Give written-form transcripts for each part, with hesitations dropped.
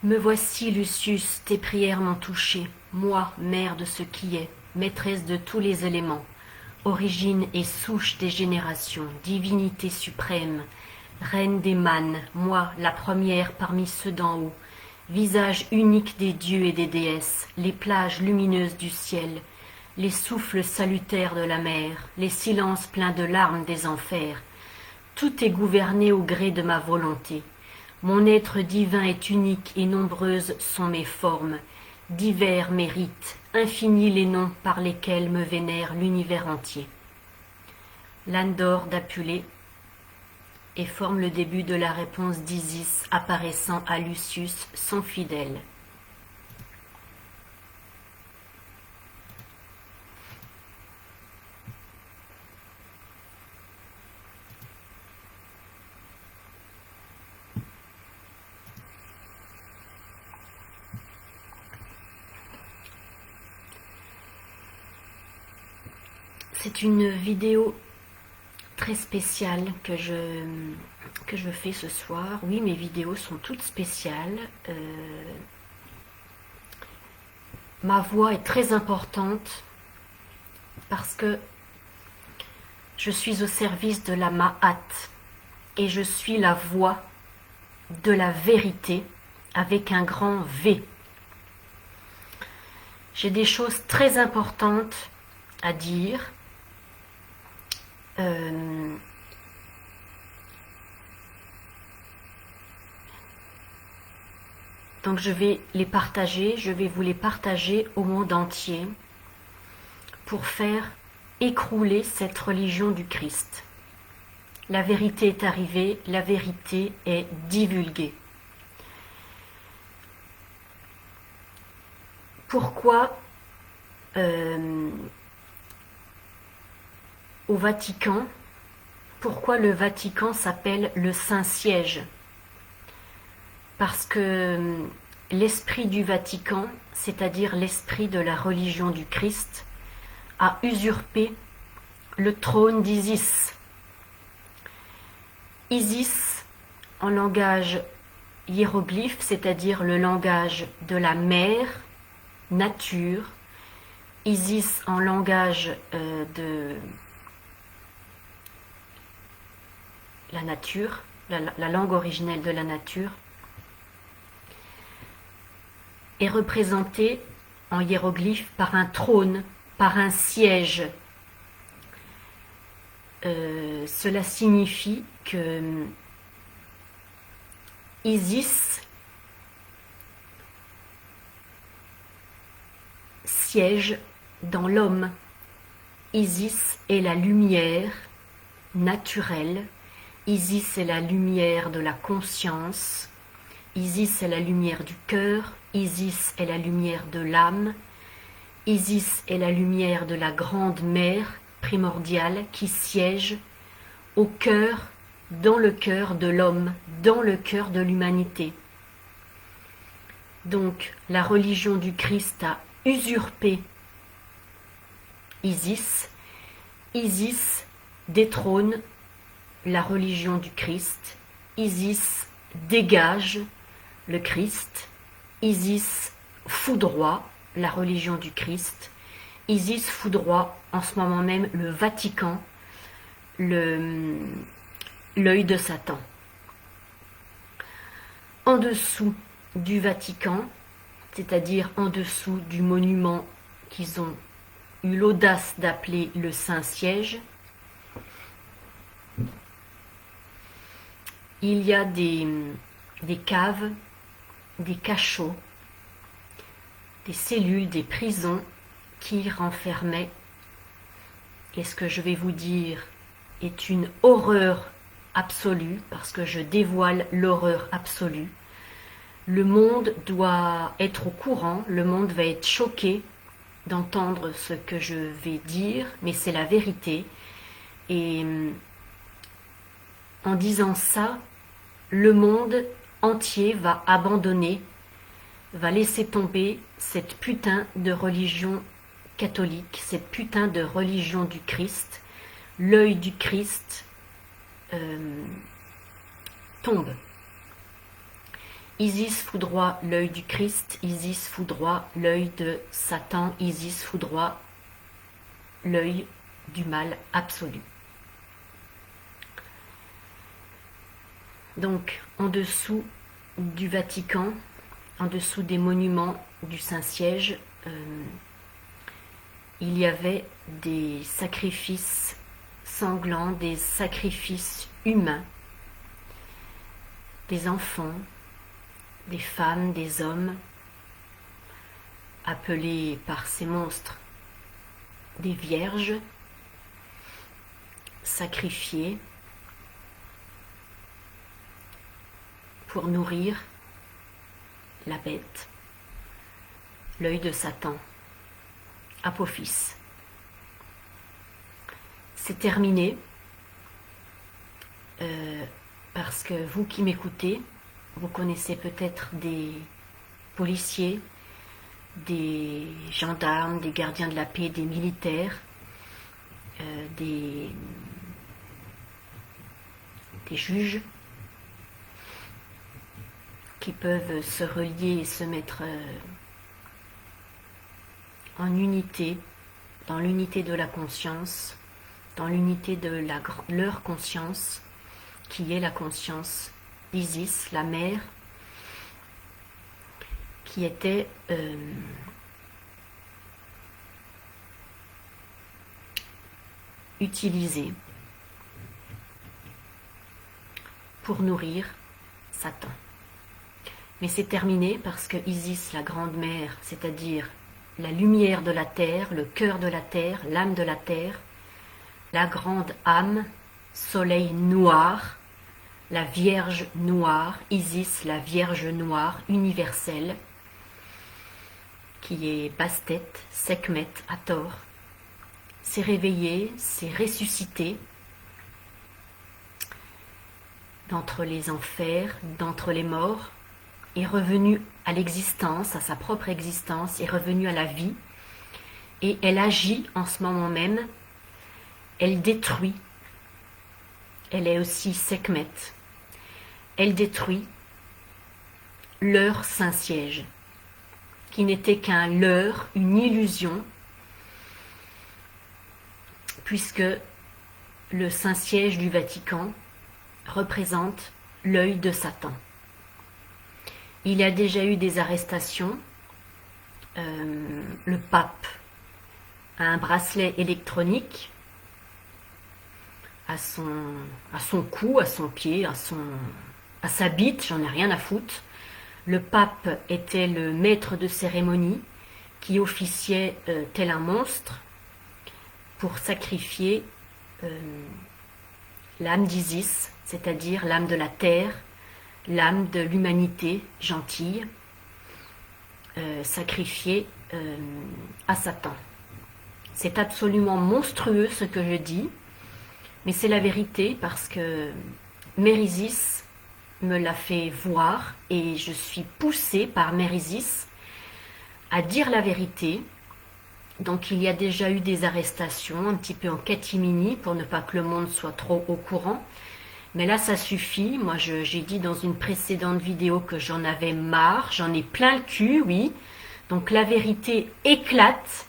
Me voici, Lucius, tes prières m'ont touché, moi, mère de ce qui est, maîtresse de tous les éléments, origine et souche des générations, divinité suprême, reine des mânes, moi, la première parmi ceux d'en haut, visage unique des dieux et des déesses, les plages lumineuses du ciel, les souffles salutaires de la mer, les silences pleins de larmes des enfers. Tout est gouverné au gré de ma volonté. Mon être divin est unique et nombreuses sont mes formes. Divers mes rites, infinis les noms par lesquels me vénère l'univers entier. L'âne d'or d'Apulée et forme le début de la réponse d'Isis apparaissant à Lucius, son fidèle. C'est une vidéo très spéciale que je fais ce soir. Oui, mes vidéos sont toutes spéciales. Ma voix est très importante parce que je suis au service de la Ma'at et je suis la voix de la vérité avec un grand V. J'ai des choses très importantes à dire. Donc je vais les partager, je vais vous les partager au monde entier pour faire écrouler cette religion du Christ. La vérité est arrivée, la vérité est divulguée. Pourquoi au Vatican, pourquoi le Vatican s'appelle le Saint-Siège? Parce que l'esprit du Vatican, c'est-à-dire l'esprit de la religion du Christ, a usurpé le trône d'Isis. Isis, en langage hiéroglyphe, c'est-à-dire le langage de la mère nature, Isis en langage de la nature, la langue originelle de la nature, est représentée en hiéroglyphe par un trône, par un siège. Cela signifie que Isis siège dans l'homme. Isis est la lumière naturelle. Isis est la lumière de la conscience. Isis est la lumière du cœur. Isis est la lumière de l'âme. Isis est la lumière de la grande mère primordiale qui siège au cœur, dans le cœur de l'homme, dans le cœur de l'humanité. Donc, la religion du Christ a usurpé Isis. Isis détrône la religion du Christ. Isis dégage le Christ. Isis foudroie la religion du Christ. Isis foudroie en ce moment même le Vatican, l'œil de Satan. En dessous du Vatican, c'est-à-dire en dessous du monument qu'ils ont eu l'audace d'appeler le Saint-Siège, il y a des caves, des cachots, des cellules, des prisons qui y renfermaient. Et ce que je vais vous dire est une horreur absolue, parce que je dévoile l'horreur absolue. Le monde doit être au courant, le monde va être choqué d'entendre ce que je vais dire, mais c'est la vérité. Et en disant ça, le monde entier va abandonner, va laisser tomber cette putain de religion catholique, cette putain de religion du Christ, l'œil du Christ tombe. Isis foudroie l'œil du Christ, Isis foudroie l'œil de Satan, Isis foudroie l'œil du mal absolu. Donc, en dessous du Vatican, en dessous des monuments du Saint-Siège, il y avait des sacrifices sanglants, des sacrifices humains, des enfants, des femmes, des hommes, appelés par ces monstres des vierges, sacrifiées pour nourrir la bête, l'œil de Satan, Apophis. C'est terminé, parce que vous qui m'écoutez, vous connaissez peut-être des policiers, des gendarmes, des gardiens de la paix, des militaires, des juges qui peuvent se relier et se mettre en unité, dans l'unité de la conscience, dans l'unité de leur conscience, qui est la conscience d'Isis, la mère, qui était utilisée pour nourrir Satan. Mais c'est terminé parce que Isis, la grande mère, c'est-à-dire la lumière de la terre, le cœur de la terre, l'âme de la terre, la grande âme, soleil noir, la Vierge noire, Isis, la Vierge noire universelle, qui est Bastet, Sekhmet, Hathor, s'est réveillée, s'est ressuscitée d'entre les enfers, d'entre les morts, est revenue à l'existence, à sa propre existence, est revenue à la vie, et elle agit en ce moment même, elle détruit, elle est aussi Sekhmet, elle détruit leur Saint-Siège, qui n'était qu'un leurre, une illusion, puisque le Saint-Siège du Vatican représente l'œil de Satan. Il y a déjà eu des arrestations. Le pape a un bracelet électronique à son cou, à son pied, à sa bite, j'en ai rien à foutre. Le pape était le maître de cérémonie qui officiait tel un monstre pour sacrifier l'âme d'Isis, c'est-à-dire l'âme de la terre, l'âme de l'humanité gentille, sacrifiée à Satan. C'est absolument monstrueux ce que je dis, mais c'est la vérité parce que Mère Isis me l'a fait voir et je suis poussée par Mère Isis à dire la vérité. Donc il y a déjà eu des arrestations, un petit peu en catimini pour ne pas que le monde soit trop au courant. Mais là ça suffit, moi j'ai dit dans une précédente vidéo que j'en avais marre, j'en ai plein le cul, oui. Donc la vérité éclate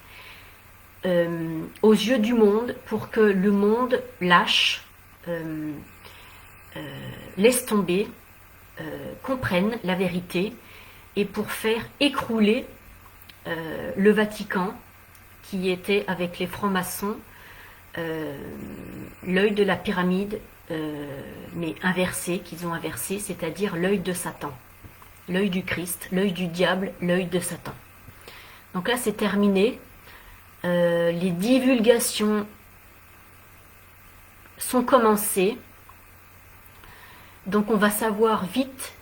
aux yeux du monde pour que le monde lâche, laisse tomber, comprenne la vérité et pour faire écrouler le Vatican qui était avec les francs-maçons l'œil de la pyramide mais inversé, qu'ils ont inversé, c'est-à-dire l'œil de Satan, l'œil du Christ, l'œil du diable, l'œil de Satan. Donc là c'est terminé. Les divulgations sont commencées, donc on va savoir vite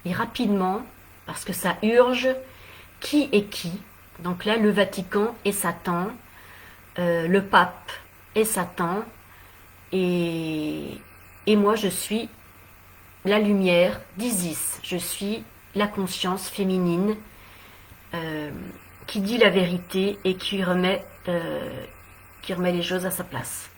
et rapidement, parce que ça urge, qui est qui. Donc là le Vatican est Satan, le pape est Satan, et moi je suis la lumière d'Isis, je suis la conscience féminine qui dit la vérité et qui remet les choses à sa place.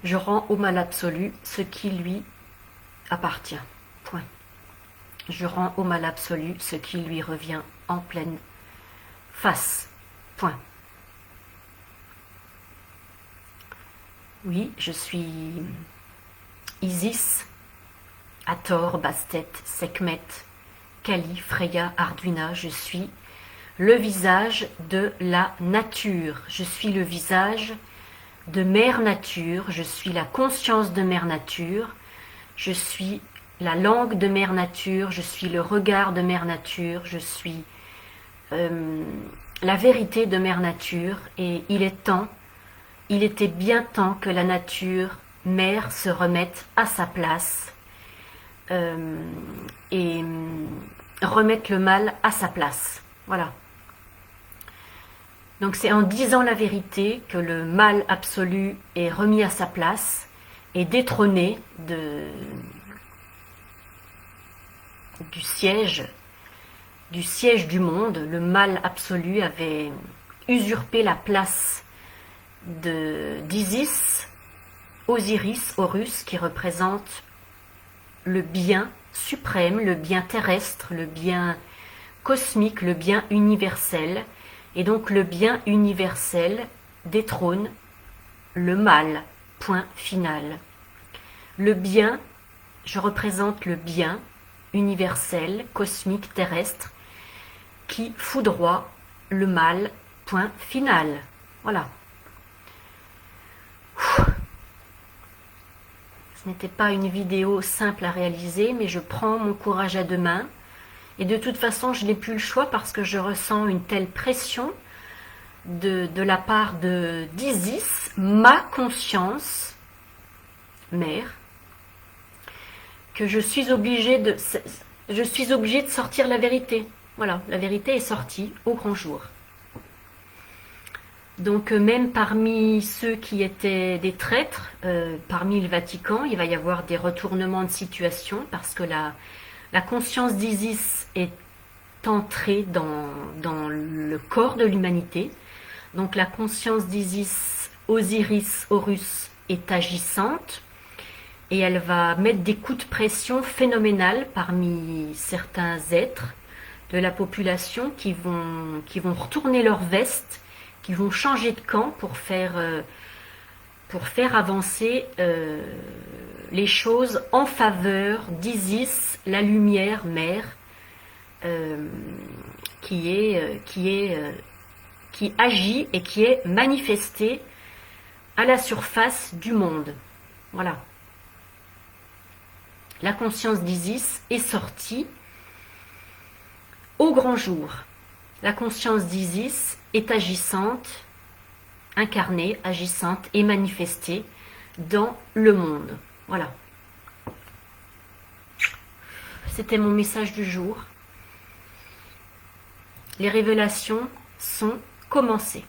Je rends au mal absolu ce qui lui appartient. Point. Je rends au mal absolu ce qui lui revient en pleine face. Point. Oui, je suis Isis, Hathor, Bastet, Sekhmet, Kali, Freya, Arduina. Je suis le visage de la nature. Je suis le visage de Mère Nature. Je suis la conscience de Mère Nature. Je suis la langue de Mère Nature. Je suis le regard de Mère Nature. Je suis la vérité de Mère Nature. Et il était bien temps que la nature mère se remette à sa place et remette le mal à sa place. Voilà. Donc c'est en disant la vérité que le mal absolu est remis à sa place et détrôné du siège du monde. Le mal absolu avait usurpé la place d'Isis, Osiris, Horus, qui représente le bien suprême, le bien terrestre, le bien cosmique, le bien universel. Et donc le bien universel détrône le mal, point final. Le bien, je représente le bien universel, cosmique, terrestre, qui foudroie le mal, point final. Voilà. Ce n'était pas une vidéo simple à réaliser, mais je prends mon courage à deux mains. Et de toute façon, je n'ai plus le choix parce que je ressens une telle pression de la part d'Isis, ma conscience, mère, que je suis obligée de sortir la vérité. Voilà, la vérité est sortie au grand jour. Donc même parmi ceux qui étaient des traîtres, parmi le Vatican, il va y avoir des retournements de situation parce que la conscience d'Isis est entrée dans le corps de l'humanité. Donc la conscience d'Isis, Osiris, Horus est agissante et elle va mettre des coups de pression phénoménales parmi certains êtres de la population qui vont retourner leur veste, qui vont changer de camp pour faire avancer les choses en faveur d'Isis, la lumière mère, qui agit et qui est manifestée à la surface du monde. Voilà. La conscience d'Isis est sortie au grand jour. La conscience d'Isis est agissante, incarnée, agissante et manifestée dans le monde. Voilà. C'était mon message du jour. Les révélations sont commencées.